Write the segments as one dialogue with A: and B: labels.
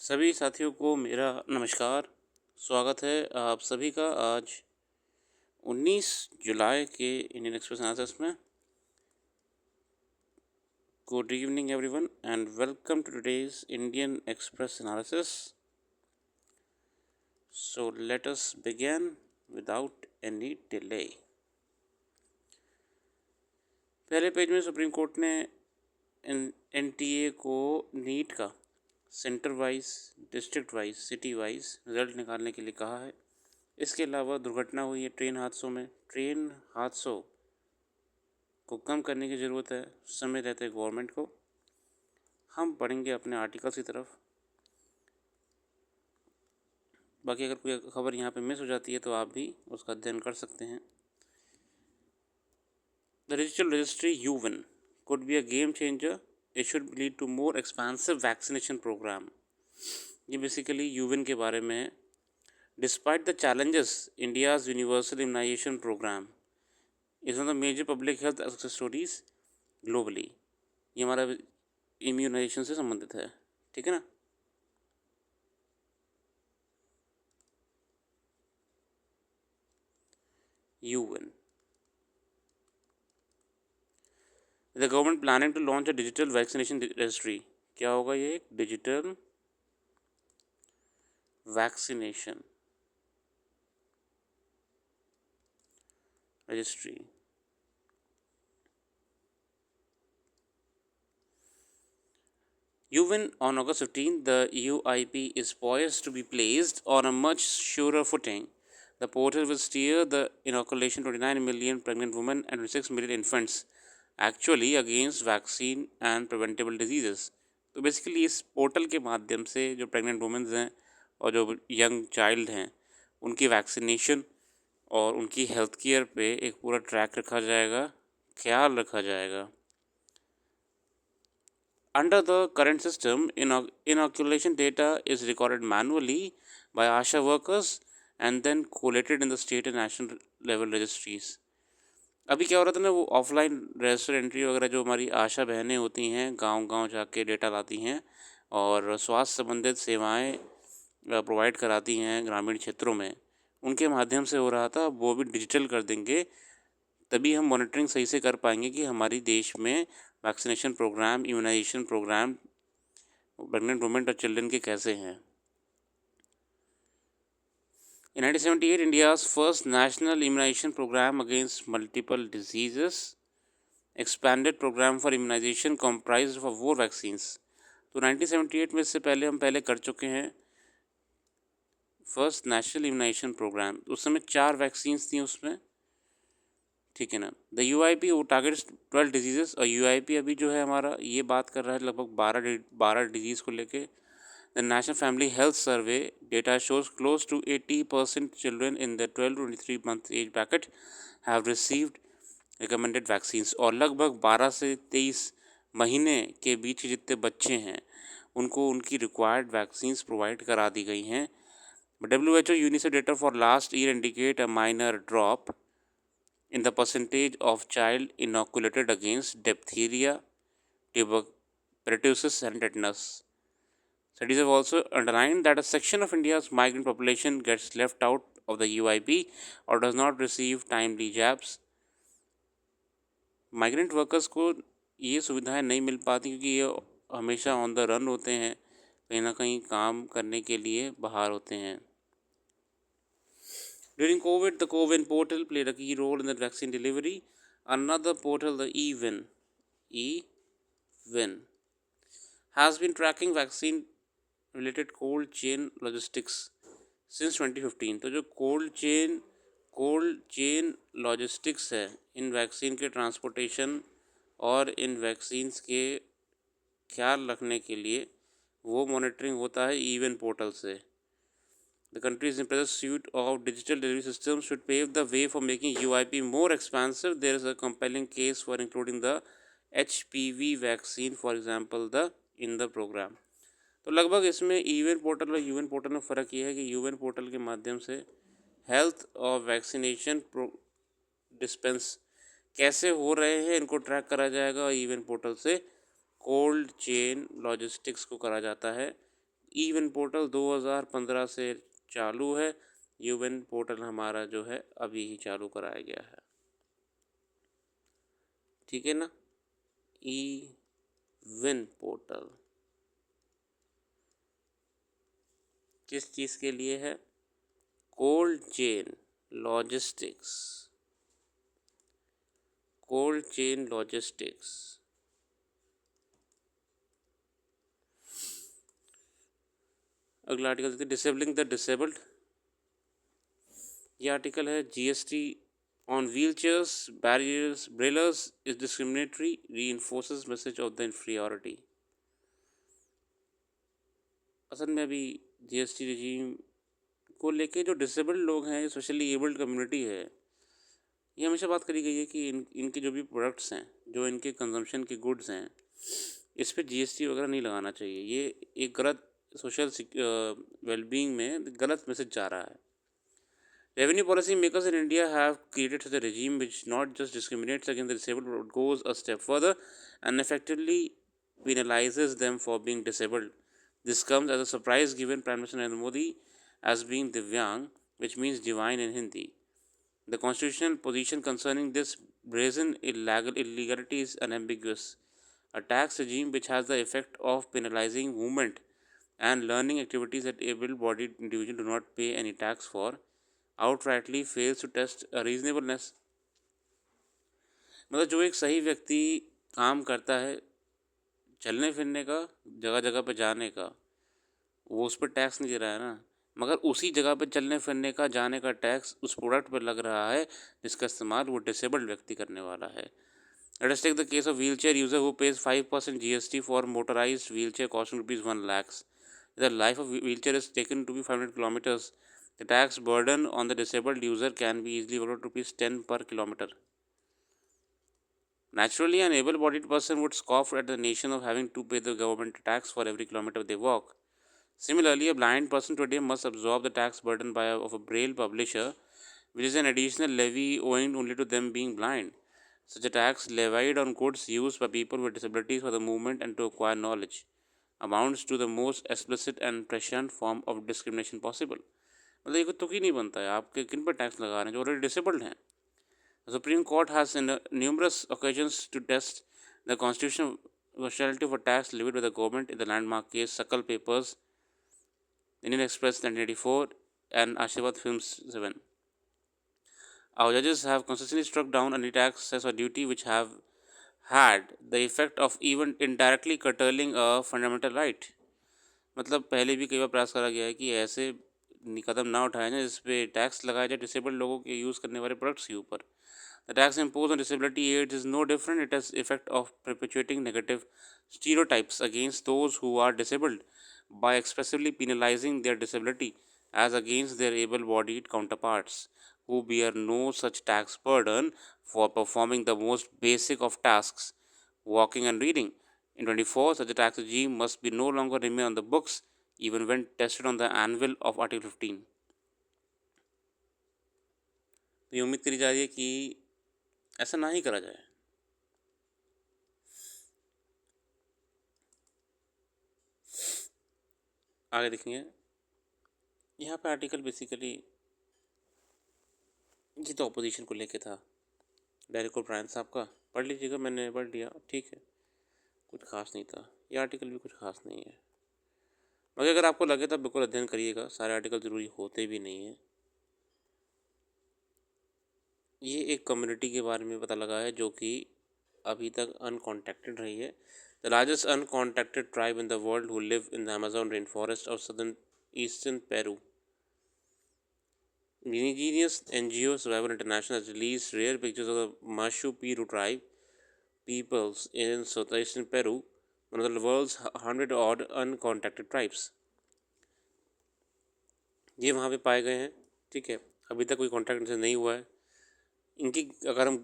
A: सभी साथियों को मेरा नमस्कार। स्वागत है आप सभी का आज 19 जुलाई के इंडियन एक्सप्रेस एनालिसिस में। Good evening everyone and welcome to today's Indian Express analysis. So let us begin without any delay. पहले पेज में सुप्रीम कोर्ट ने एनटीए को नीट का centre wise, district wise, city wise result निकालने के लिए कहा है। इसके अलावा दुर्घटना हुई है ट्रेन हादसों में। ट्रेन हादसों को कम करने की ज़रूरत है समय रहते गवर्नमेंट को। हम पढ़ेंगे अपने आर्टिकल्स की तरफ। बाकी अगर कोई खबर यहाँ पे मिस हो जाती है तो आप भी उसका अध्ययन कर सकते हैं। द डिजिटल रजिस्ट्री यूविन could be a game changer. It should lead to more expansive vaccination program. ये बेसिकली यूविन के बारे में है। Despite the challenges, India's universal immunization program is one of the major public health success stories globally. ये हमारा immunisation से संबंधित है, ठीक है ना। UN the government planning to launch a digital vaccination registry. क्या होगा ये? एक digital vaccination registry. UN on August 15, the UIP is poised to be placed on a much surer footing. The portal will steer the inoculation 29 million pregnant women and 26 million infants actually against vaccine and preventable diseases. तो basically इस portal के माध्यम से जो pregnant women's हैं और जो young child हैं उनकी वैक्सीनेशन और उनकी हेल्थ केयर पे एक पूरा ट्रैक रखा जाएगा, ख्याल रखा जाएगा। Under the current system, inoculation data is recorded manually by ASHA workers and then collated in the state and national level registries. अभी क्या हो रहा था ना, वो ऑफलाइन रजिस्टर एंट्री वगैरह जो हमारी आशा बहनें होती हैं गांव-गांव जाके डेटा लाती हैं और स्वास्थ्य संबंधित सेवाएं प्रोवाइड कराती हैं ग्रामीण क्षेत्रों में, उनके माध्यम से हो रहा था। वो भी डिजिटल कर देंगे तभी हम मॉनिटरिंग सही से कर पाएंगे कि हमारी देश में vaccination programme, immunisation programme pregnant women और चिल्ड्रन के कैसे हैं। In 1978, India's first national immunization program against multiple diseases, expanded program for immunization comprised of 4 vaccines. तो 1978 में इससे पहले हम कर चुके हैं फर्स्ट नेशनल इम्यूनाइजेशन प्रोग्राम। उस समय 4 वैक्सीन्स थी उसमें, ठीक है ना। द यूआईपी वो टारगेट्स 12 डिजीजेस और यूआईपी अभी जो है हमारा ये बात कर रहा है लगभग 12 डिजीज़ को लेके। The national family health survey data shows close to 80% children in the 12 to 23 month age bracket have received recommended vaccines. और लगभग 12 से 23 महीने के बीच जितने बच्चे हैं उनको उनकी रिक्वायर्ड वैक्सीन्स प्रोवाइड करा दी गई हैं। WHO UNICEF data for last year indicate a minor drop in the percentage of child inoculated against diphtheria, tuberculosis and tetanus. Studies have also underlined that a section of India's migrant population gets left out of the UIP or does not receive timely jabs. Migrant workers को ये सुविधाएं नहीं मिल पाती क्योंकि ये हमेशा on the run होते हैं, कहीं ना कहीं काम करने के लिए बाहर होते हैं। During COVID, the CoWIN portal played a key role in the vaccine delivery. Another portal, the eWIN, has been tracking vaccine-related cold chain logistics since 2015. तो जो कोल्ड चेन लॉजिस्टिक्स है इन वैक्सीन के ट्रांसपोर्टेशन और इन वैक्सीन्स के ख्याल रखने के लिए वो मॉनिटरिंग होता है eWIN पोर्टल से। The country's impressive suite of digital delivery systems should pave the way for making UIP more expansive. There is a compelling case for including the HPV vaccine, for example, in the program. तो लगभग इसमें even portal और UN portal में फ़र्क ये है कि UN portal के माध्यम से हेल्थ और वैक्सीनेशन डिस्पेंस कैसे हो रहे हैं इनको ट्रैक करा जाएगा और ईवन पोर्टल से कोल्ड चेन लॉजिस्टिक्स को करा जाता है। ईवन पोर्टल 2015 से चालू है। यूवन पोर्टल हमारा जो है अभी ही चालू कराया गया है, ठीक है ना। ई विन पोर्टल किस चीज़ के लिए है? Cold chain logistics, cold chain logistics. अगला आर्टिकल देखते हैं, डिसेबलिंग द डिसेबल्ड। ये आर्टिकल है GST on wheelchairs barriers braillers is discriminatory reinforces message of the inferiority. असल में अभी जीएसटी रिजीम को लेके जो डिसेबल्ड लोग हैं, स्पेशली एबल्ड कम्युनिटी है, ये हमेशा बात करी गई है कि इनके जो भी प्रोडक्ट्स हैं, जो इनके कंजम्पशन के गुड्स हैं, इस पर जीएसटी वगैरह नहीं लगाना चाहिए। ये एक गलत सोशल वेलबींग में गलत मैसेज जा रहा है। Revenue policy makers in India have created such a regime which not just discriminates against the disabled but goes a step further and effectively penalizes them for being disabled. This comes as a surprise given Prime Minister Narendra Modi as being Divyang, which means divine in Hindi. The constitutional position concerning this brazen illegality is unambiguous. A tax regime which has the effect of penalizing movement and learning activities that able-bodied individuals do not pay any tax for outrightly fails to test a reasonableness. मतलब जो एक सही व्यक्ति काम करता है चलने फिरने का, जगह जगह पे जाने का, वो उस पर टैक्स नहीं दे रहा है ना, मगर उसी जगह पे चलने फिरने का जाने का टैक्स उस प्रोडक्ट पर लग रहा है जिसका इस्तेमाल वो डिसेबल्ड व्यक्ति करने वाला है। Let us take the case of wheelchair user who pays 5% GST for motorized wheelchair costing rupees 1 lakhs. If the life of wheelchair is taken to be 500 kilometers, the tax burden on the disabled user can be easily about rupees 10 per kilometer. Naturally, an able-bodied person would scoff at the nation of having to pay the government tax for every kilometer they walk. Similarly, a blind person today must absorb the tax burden of a braille publisher, which is an additional levy owing only to them being blind. Such a tax levied on goods used by people with disabilities for the movement and to acquire knowledge amounts to the most explicit and prescient form of discrimination possible. मतलब ये कोई तुक ही नहीं बनता है, आपके किन पर टैक्स लगा रहे हैं जो ऑलरेडी डिसेबल्ड हैं। The Supreme Court has in numerous occasions to test the constitutionality of a tax levied by the government in the landmark case Sakal Papers, Indian Express 1984 and Ashirwad Films 7. Our judges have consistently struck down any taxes or duty which have had the effect of even indirectly curtailing a fundamental right. मतलब पहले भी कई बार प्रयास करा गया है कि ऐसे कदम ना उठाए जाए जिस पे टैक्स लगाया जाए डिसेबल्ड लोगों के यूज़ करने वाले प्रोडक्ट्स के ऊपर। The tax imposed on disability aids is no different. It has effect of perpetuating negative stereotypes against those who are disabled by expressively penalizing their disability as against their able-bodied counterparts who bear no such tax burden for performing the most basic of tasks, walking and reading. In 24, such a tax regime must be no longer remain on the books even when tested on the anvil of Article 15. तो ये उम्मीद करी जा रही है कि ऐसा ना ही करा जाए। आगे देखेंगे, यहाँ पे आर्टिकल बेसिकली ये तो ऑपोजिशन को लेके था, डेरेक ओब्रायन साहब का, पढ़ लीजिएगा, मैंने पढ़ लिया, ठीक है, कुछ खास नहीं था, ये आर्टिकल भी कुछ खास नहीं है, मगर अगर आपको लगे तो बिल्कुल अध्ययन करिएगा, सारे आर्टिकल ज़रूरी होते भी नहीं हैं। ये एक कम्युनिटी के बारे में पता लगा है जो कि अभी तक अनकॉन्टैक्टेड रही है। The largest uncontacted tribe in the world who live in the Amazon rain forest और southern eastern Peru. Indigenous NGO Survival International has released rare pictures of the Mashu Piru tribe peoples in southeastern Peru, one of the world's 100-odd uncontacted tribes. ये वहाँ पे पाए गए हैं, ठीक है, अभी तक कोई कॉन्टैक्ट इनसे नहीं हुआ है। इनकी अगर हम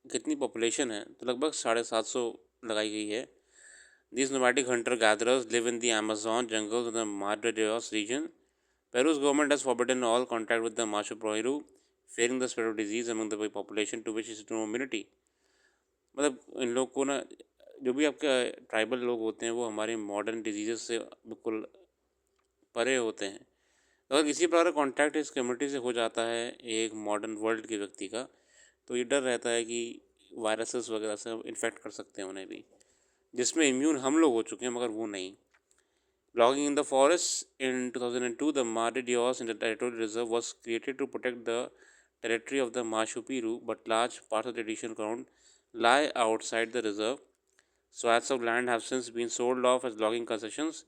A: कितनी पॉपुलेशन है तो लगभग 750 लगाई गई है। These nomadic hunter-gatherers live in the Amazon jungles of the Madre Dios region. Peru's government has forbidden all contact with the Machu Picchu, fearing the spread of disease among the population to which is no immunity. मतलब इन लोग को ना, जो भी आपके tribal लोग होते हैं वो हमारे मॉडर्न डिजीज़ से बिल्कुल परे होते हैं। अगर किसी प्रकार का कॉन्टैक्ट इस कम्युनिटी से हो जाता है एक मॉडर्न वर्ल्ड के व्यक्ति का, तो ये डर रहता है कि वायरसेस वगैरह से इन्फेक्ट कर सकते हैं उन्हें भी, जिसमें इम्यून हम लोग हो चुके हैं मगर वो नहीं। Logging in the forests in 2002, the Mare Dios in the territorial reserve was created to protect the territory of the Mashu Piru, but large parts of the traditional ground lie outside the reserve. Swaths of land have since been sold off as logging concessions,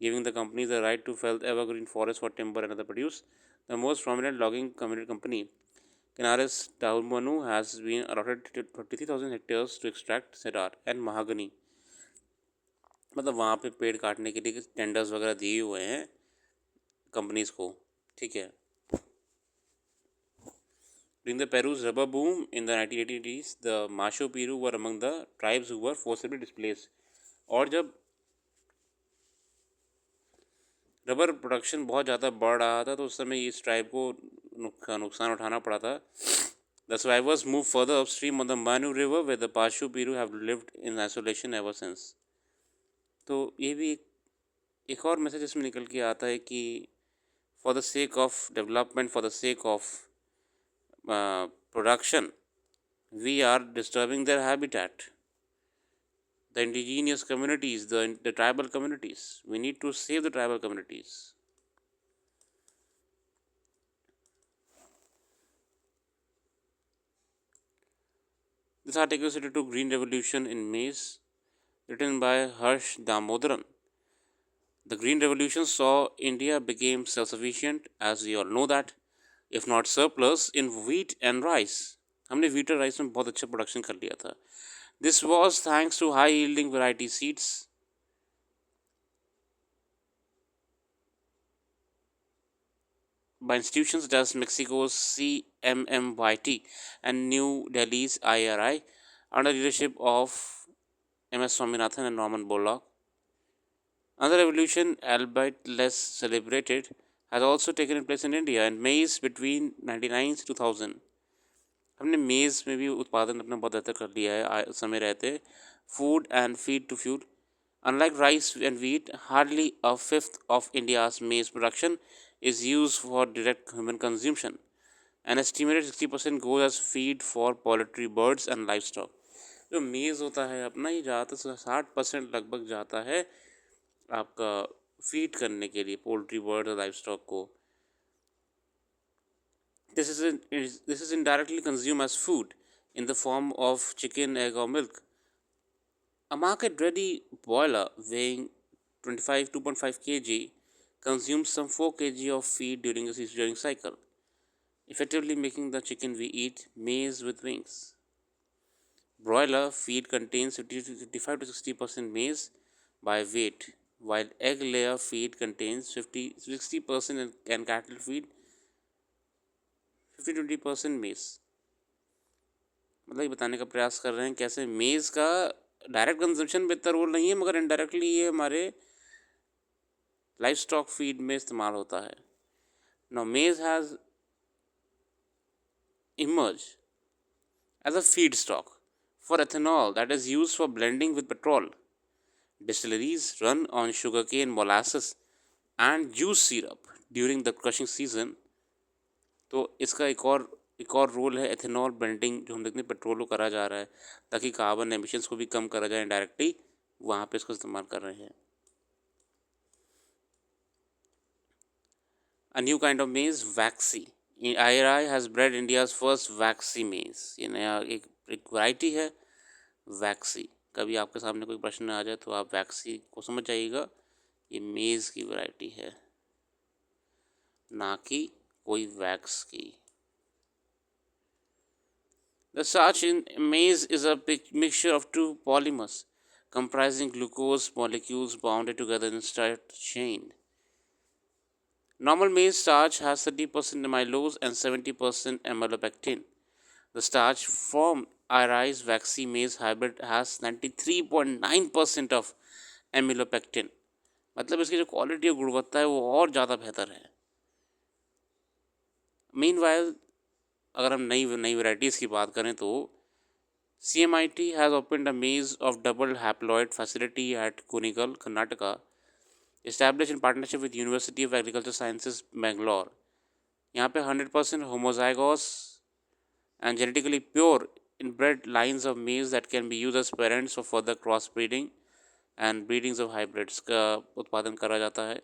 A: giving the companies the right to fell evergreen forests for timber and other produce. The most prominent logging community company, Canaris Taumanu, has been allotted 33,000 hectares to extract cedar and mahogany. मतलब वहाँ पे पेड़ काटने के लिए tenders वगैरह दिए हुए हैं कंपनीज को, ठीक है। During the Peru's rubber boom in the 1980s, the Masho Piru were among the tribes who were forcibly displaced. और जब रबर प्रोडक्शन बहुत ज़्यादा बढ़ रहा था तो उस समय इस ट्राइब को नुकसान उठाना पड़ा था। The survivors moved further upstream on the Manu River, where the Pashu Piru have lived in isolation ever since. तो ये भी एक और मैसेज इसमें निकल के आता है कि for the sake of development, for the sake of production, we are disturbing their habitat. The indigenous communities, the tribal communities. We need to save the tribal communities. This article is related to Green Revolution in Maize, written by Harsh Damodaran. The Green Revolution saw India became self-sufficient, as we all know that, if not surplus, in wheat and rice. हमने wheat और rice में बहुत अच्छा production कर लिया था. This was thanks to high-yielding variety seeds, by institutions such as Mexico's CMMYT and New Delhi's IRI under the leadership of M.S. Swaminathan and Norman Borlaug. Another revolution, albeit less celebrated, has also taken place in India and maize between 1999 to 2000. हमने मेज़ में भी उत्पादन अपना बहुत बेहतर कर लिया है समय रहते. Food and feed to fuel. Unlike rice and wheat, hardly a fifth of India's maize production is used for direct human consumption. An estimated 60% goes as feed for poultry, birds and livestock. जो मेज़ होता है अपना ये ज़्यादातर 60% लगभग जाता है आपका फीड करने के लिए पोल्ट्री, बर्ड और लाइवस्टॉक को. This is indirectly consumed as food in the form of chicken, egg or milk. A market-ready broiler weighing 2.5 kg consumes some 4 kg of feed during the cesarean cycle, effectively making the chicken we eat maize with wings. Broiler feed contains 55 to 60% maize by weight, while egg layer feed contains 60% and cattle feed 50-20% मेज़. मतलब ये बताने का प्रयास कर रहे हैं कैसे मेज़ का डायरेक्ट कंजम्पशन बेहतर रोल नहीं है मगर इनडायरेक्टली ये हमारे लाइफ स्टॉक फीड में इस्तेमाल होता है. Now maize has emerged as a feedstock for ethanol that is used for blending with petrol. Distilleries run on sugarcane molasses and juice syrup during the crushing season. तो इसका एक और role है ethanol blending, जो हम देखते हैं petrol को करा जा रहा है ताकि कार्बन एमिशंस को भी कम करा जाए डायरेक्टली, वहाँ पे इसको इस्तेमाल कर रहे हैं. A new kind of maize, Waxy. IRI has bred India's first Waxy maize. ये नया एक वैरायटी है वैक्सी. कभी आपके सामने कोई प्रश्न आ जाए तो आप वैक्सी को समझ जाइएगा, ये मेज़ की वैरायटी है ना कि कोई वैक्स की. The starch in maize is a mixture of two polymers comprising glucose molecules bounded together in a straight chain. Normal maize starch has 30% amylose and 70% amylopectin. The starch from IRI's Waxy maize hybrid has 93.9% of amylopectin. मतलब इसकी जो quality और गुणवत्ता है वो और ज़्यादा बेहतर है. Meanwhile, अगर हम नई वैराइटीज़ की बात करें तो CMIT has opened a maize of double haploid facility at Kunigal, Karnataka. Establish in partnership with university of agriculture sciences Bangalore. यहाँ पे 100% होमोजाइगोस and genetically pure inbred lines of maize that can be used as parents for further cross breeding and breedings of hybrids का उत्पादन करा जाता है।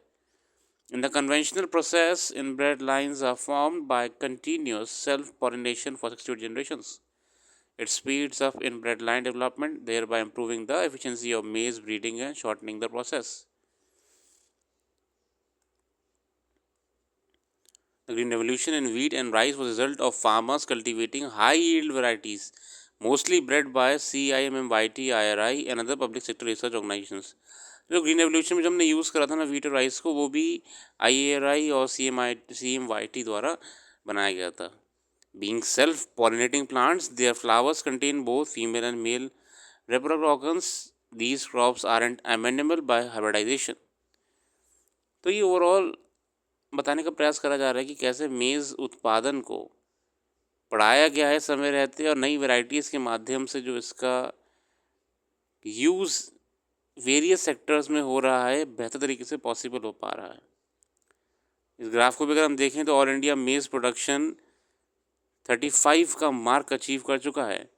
A: In the conventional process, inbred lines are formed by continuous self-pollination for 68 generations. It speeds up inbred line development, thereby improving the efficiency of maize breeding and shortening the process. The green revolution in wheat and rice was a result of farmers cultivating high-yield varieties, mostly bred by CIMMYT, IRI and other public sector research organizations. जो green revolution में जो हमने use करा था ना wheat और rice को, वो भी IARI और CMYT द्वारा बनाया गया था. Being self-pollinating plants, their flowers contain both female and male reproductive organs. These crops aren't amenable by hybridization. तो ये ओवरऑल बताने का प्रयास करा जा रहा है कि कैसे मेज़ उत्पादन को बढ़ाया गया है समय रहते और नई वैरायटीज़ के माध्यम से जो इसका यूज़ वेरियस सेक्टर्स में हो रहा है बेहतर तरीके से पॉसिबल हो पा रहा है. इस ग्राफ को भी अगर हम देखें तो ऑल इंडिया मेज़ प्रोडक्शन 35 का मार्क अचीव कर चुका है,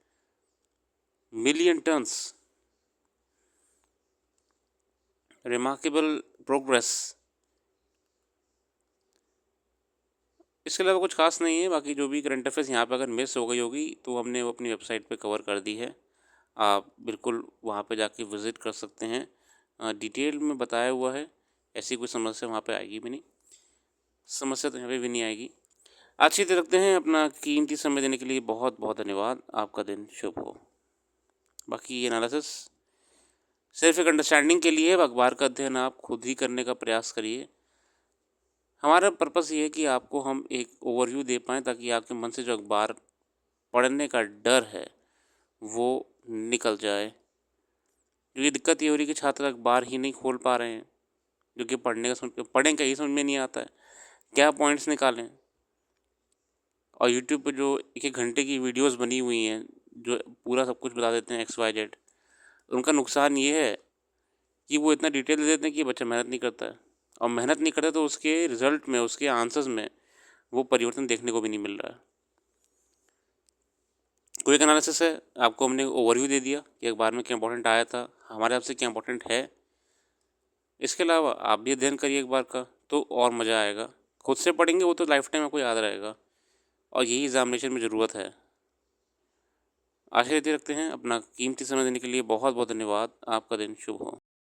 A: मिलियन टन्स. Remarkable progress. इसके अलावा कुछ खास नहीं है. बाकी जो भी करंट अफेयर्स यहाँ पे अगर मिस हो गई होगी तो हमने वो अपनी वेबसाइट पे कवर कर दी है. आप बिल्कुल वहाँ पे जाके विज़िट कर सकते हैं. डिटेल में बताया हुआ है. ऐसी कोई समस्या वहाँ पे आएगी भी नहीं. समस्या तो यहाँ पे भी नहीं आएगी. अच्छी तरह रखते हैं. अपना कीमती समय देने के लिए बहुत बहुत धन्यवाद. आपका दिन शुभ हो. बाकी ये एनालिसिस सिर्फ एक अंडरस्टैंडिंग के लिए. अखबार का अध्ययन आप खुद ही करने का प्रयास करिए. हमारा पर्पस ये है कि आपको हम एक ओवरव्यू दे पाएँ ताकि आपके मन से जो अखबार पढ़ने का डर है वो निकल जाए. क्योंकि दिक्कत ये हो रही है कि छात्र अखबार ही नहीं खोल पा रहे हैं, जो कि पढ़ें कहीं समझ में नहीं आता है, क्या पॉइंट्स निकालें. और यूट्यूब पे जो एक घंटे की वीडियोस बनी हुई हैं जो पूरा सब कुछ बता देते हैं XYZ, उनका नुकसान ये है कि वो इतना डिटेल दे देते हैं कि बच्चा मेहनत नहीं करता है. और मेहनत नहीं करता तो उसके रिज़ल्ट में, उसके आंसर्स में वो परिवर्तन देखने को भी नहीं मिल रहा है. कोई एक एनालिसिस है, आपको हमने ओवरव्यू दे दिया कि अखबार में क्या इंपॉर्टेंट आया था, हमारे आपसे क्या इंपॉर्टेंट है. इसके अलावा आप भी अध्ययन करिए अखबार का तो और मज़ा आएगा. खुद से पढ़ेंगे वो तो लाइफ टाइम आपको याद रहेगा और यही एग्जामिनेशन में ज़रूरत है. आशा यदि रखते हैं. अपना कीमती समय देने के लिए बहुत बहुत धन्यवाद. आपका दिन शुभ हो.